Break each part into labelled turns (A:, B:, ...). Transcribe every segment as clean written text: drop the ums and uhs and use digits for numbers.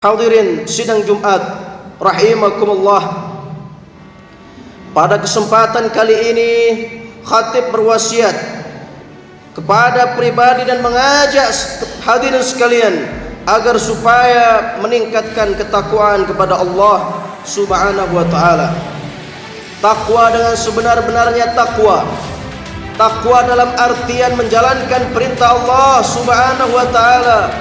A: Hadirin sidang Jumat rahimakumullah. Pada kesempatan kali ini khatib berwasiat kepada pribadi dan mengajak hadirin sekalian agar supaya meningkatkan ketakwaan kepada Allah Subhanahu wa taala. Takwa dengan sebenar-benarnya takwa. Takwa dalam artian menjalankan perintah Allah Subhanahu wa taala,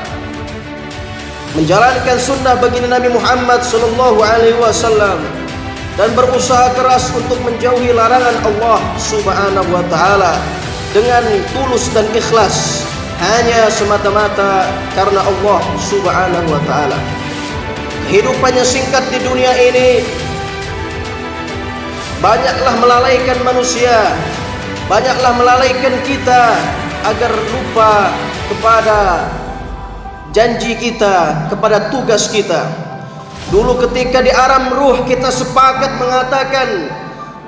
A: menjalankan sunnah baginda Nabi Muhammad sallallahu alaihi wasallam, dan berusaha keras untuk menjauhi larangan Allah Subhanahu wa taala dengan tulus dan ikhlas, hanya semata-mata karena Allah Subhanahu wa taala. Kehidupannya singkat di dunia ini, banyaklah melalaikan manusia, banyaklah melalaikan kita agar lupa kepada janji kita, kepada tugas kita. Dulu ketika di alam ruh kita sepakat mengatakan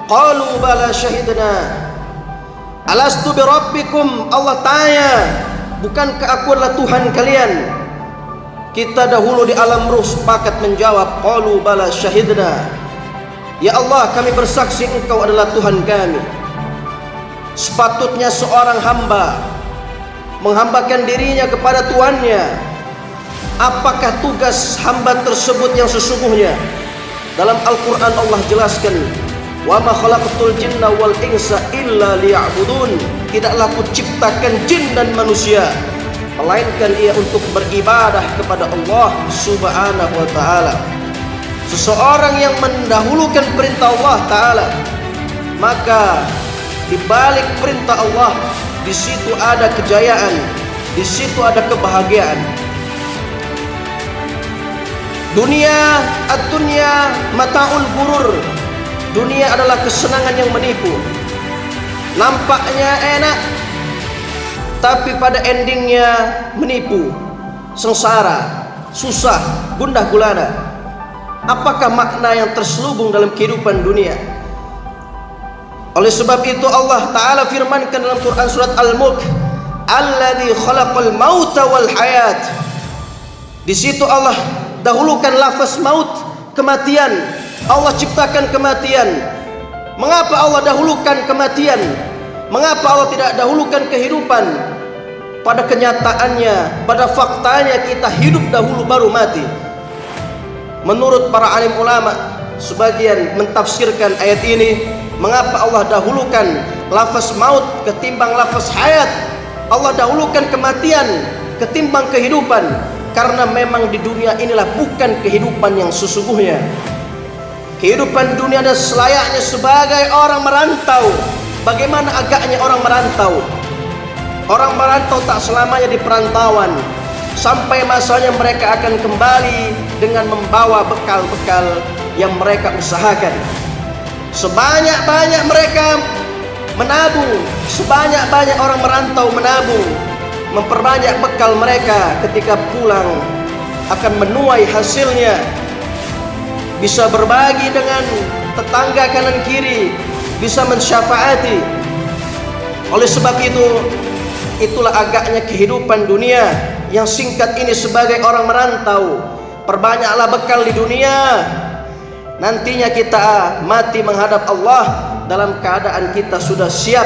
A: qalu bala syahidna alastu bi rabbikum. Allah tanya, bukankah aku adalah Tuhan kalian? Kita dahulu di alam ruh sepakat menjawab qalu bala syahidna, ya Allah, kami bersaksi Engkau adalah Tuhan kami. Sepatutnya seorang hamba menghambakan dirinya kepada Tuhannya. Apakah tugas hamba tersebut yang sesungguhnya? Dalam Al-Quran Allah jelaskan, wa ma khalaqtul jinna wal insa illa liya'budun. Tidaklah aku ciptakan jin dan manusia melainkan ia untuk beribadah kepada Allah Subhanahu wa taala. Seseorang yang mendahulukan perintah Allah taala, maka di balik perintah Allah, di situ ada kejayaan, di situ ada kebahagiaan. Dunia mata'ul gurur. Dunia adalah kesenangan yang menipu. Nampaknya enak, tapi pada endingnya menipu, sengsara, susah, gundah gulana. Apakah makna yang terselubung dalam kehidupan dunia? Oleh sebab itu Allah Ta'ala firmankan dalam Quran surat Al-Mulk, alladzi khalaqal mauta wal hayat. Di situ Allah dahulukan lafaz maut, kematian. Allah ciptakan kematian. Mengapa Allah dahulukan kematian? Mengapa Allah tidak dahulukan kehidupan? Pada kenyataannya, pada faktanya, kita hidup dahulu baru mati. Menurut para alim ulama, sebagian mentafsirkan ayat ini, mengapa Allah dahulukan lafaz maut ketimbang lafaz hayat? Allah dahulukan kematian ketimbang kehidupan, karena memang di dunia inilah bukan kehidupan yang sesungguhnya. Kehidupan dunia adalah selayaknya sebagai orang merantau. Bagaimana agaknya orang merantau? Orang merantau tak selamanya di perantauan. Sampai masanya mereka akan kembali dengan membawa bekal-bekal yang mereka usahakan. Sebanyak-banyak mereka menabung, sebanyak-banyak orang merantau menabung, memperbanyak bekal mereka, ketika pulang akan menuai hasilnya, bisa berbagi dengan tetangga kanan kiri, bisa mensyafaati. Oleh sebab itu, itulah agaknya kehidupan dunia yang singkat ini sebagai orang merantau. Perbanyaklah bekal di dunia. Nantinya kita mati menghadap Allah dalam keadaan kita sudah siap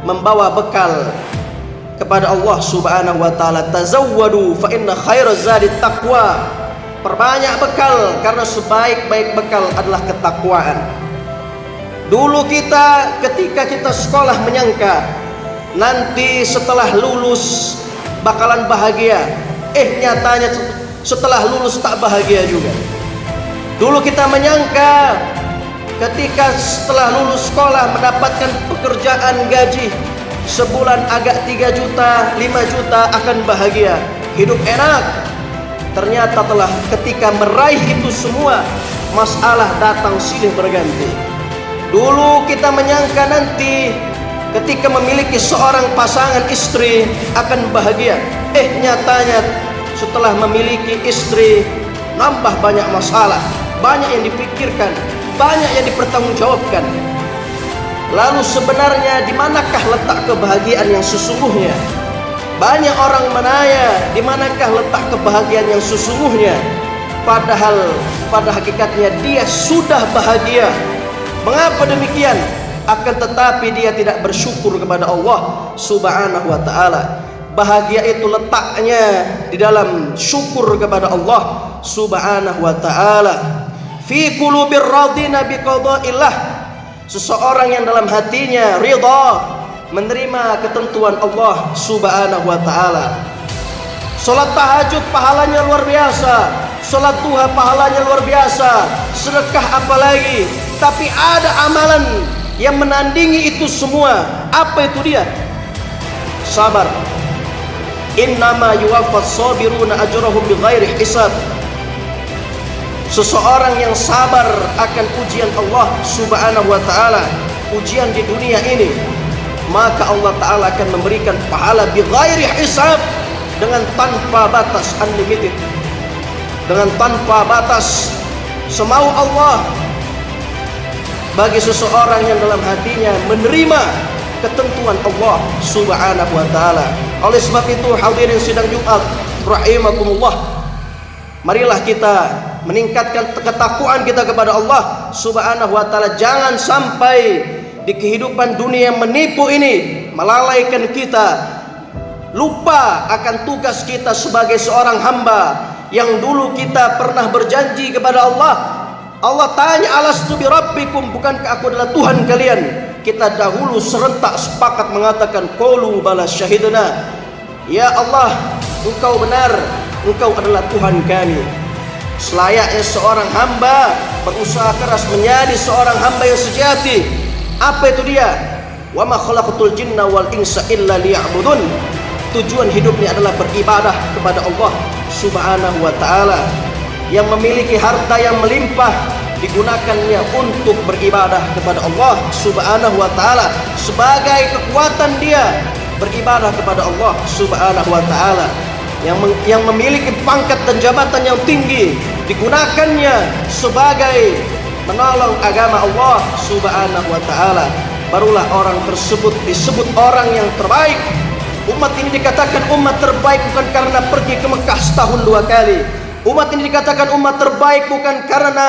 A: membawa bekal kepada Allah Subhanahu wa taala. Tazawwadu fa inna khairaz zadi taqwa. Perbanyak bekal karena sebaik-baik bekal adalah ketakwaan. Dulu kita ketika kita sekolah menyangka nanti setelah lulus bakalan bahagia. Nyatanya setelah lulus tak bahagia juga. Dulu kita menyangka ketika setelah lulus sekolah mendapatkan pekerjaan gaji sebulan agak 3 juta, 5 juta akan bahagia, hidup enak. Ternyata telah ketika meraih itu semua, masalah datang silih berganti. Dulu kita menyangka nanti ketika memiliki seorang pasangan istri akan bahagia. Nyatanya setelah memiliki istri nambah banyak masalah, banyak yang dipikirkan, banyak yang dipertanggungjawabkan. Lalu sebenarnya di manakah letak kebahagiaan yang sesungguhnya? Banyak orang menanya, di manakah letak kebahagiaan yang sesungguhnya? padahal pada hakikatnya dia sudah bahagia. Mengapa demikian? Akan tetapi dia tidak bersyukur kepada Allah Subhanahu wa taala. Bahagia itu letaknya di dalam syukur kepada Allah Subhanahu wa taala. Fi qulubir radina biqada'illah. Seseorang yang dalam hatinya ridha menerima ketentuan Allah Subhanahu wa taala. Salat tahajud pahalanya luar biasa, salat duha pahalanya luar biasa, sedekah apalagi. Tapi ada amalan yang menandingi itu semua. Apa itu dia? Sabar. Innama yuwaffas sabiruna ajrahum bighairi hisab. Seseorang yang sabar akan ujian Allah Subhanahu wa taala, ujian di dunia ini, maka Allah taala akan memberikan pahala bighairi hisab, dengan tanpa batas, unlimited, dengan tanpa batas, semau Allah bagi seseorang yang dalam hatinya menerima ketentuan Allah Subhanahu wa taala. Oleh sebab itu, hadirin sidang Jumat rahimakumullah, marilah kita meningkatkan ketakwaan kita kepada Allah Subhanahu wa taala. Jangan sampai di kehidupan dunia yang menipu ini melalaikan kita, lupa akan tugas kita sebagai seorang hamba yang dulu kita pernah berjanji kepada Allah. Allah tanya, alastu bi rabbikum, bukankah aku adalah Tuhan kalian? Kita dahulu serentak sepakat mengatakan qalu bala syahidna. Ya Allah, Engkau benar, Engkau adalah Tuhan kami. Selayaknya seorang hamba berusaha keras menjadi seorang hamba yang sejati. Apa itu dia? Wa ma khalaqatul jinna wal insa illa liya'budun. Tujuan hidupnya adalah beribadah kepada Allah Subhanahu wa taala. Yang memiliki harta yang melimpah digunakannya untuk beribadah kepada Allah Subhanahu wa taala, sebagai kekuatan dia beribadah kepada Allah Subhanahu wa taala. Yang memiliki pangkat dan jabatan yang tinggi digunakannya sebagai menolong agama Allah Subhanahu wa taala. Barulah orang tersebut disebut orang yang terbaik. Umat ini dikatakan umat terbaik bukan karena pergi ke Mekah setahun 2 kali. Umat ini dikatakan umat terbaik bukan karena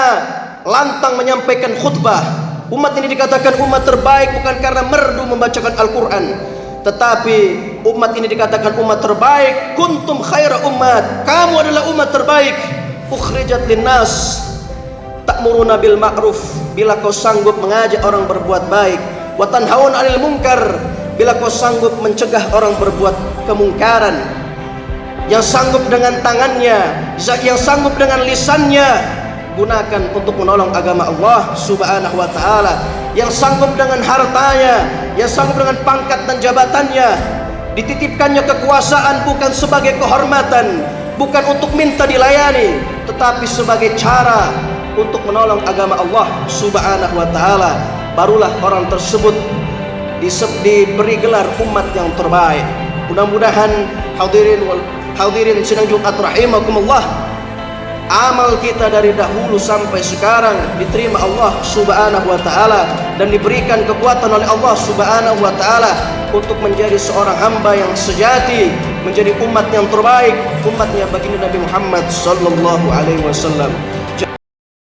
A: lantang menyampaikan khutbah. Umat ini dikatakan umat terbaik bukan karena merdu membacakan Al-Quran. Tetapi umat ini dikatakan umat terbaik, kuntum khaira umat, kamu adalah umat terbaik, ukhrijat linnas ta'muruna bil ma'ruf, bila kau sanggup mengajak orang berbuat baik, wa tanhauna 'anil munkar, bila kau sanggup mencegah orang berbuat kemungkaran. Yang sanggup dengan tangannya, yang sanggup dengan lisannya, gunakan untuk menolong agama Allah Subhanahu wa taala. Yang sanggup dengan hartanya, yang sanggup dengan pangkat dan jabatannya, dititipkannya kekuasaan bukan sebagai kehormatan, bukan untuk minta dilayani, tetapi sebagai cara untuk menolong agama Allah Subhanahu wa taala. Barulah orang tersebut diberi gelar umat yang terbaik. Mudah-mudahan hadirin sidang Jumat rahimakumullah, amal kita dari dahulu sampai sekarang diterima Allah Subhanahu wa taala dan diberikan kekuatan oleh Allah Subhanahu wa taala untuk menjadi seorang hamba yang sejati, menjadi umat yang terbaik, umatnya baginda Nabi Muhammad sallallahu alaihi wasallam.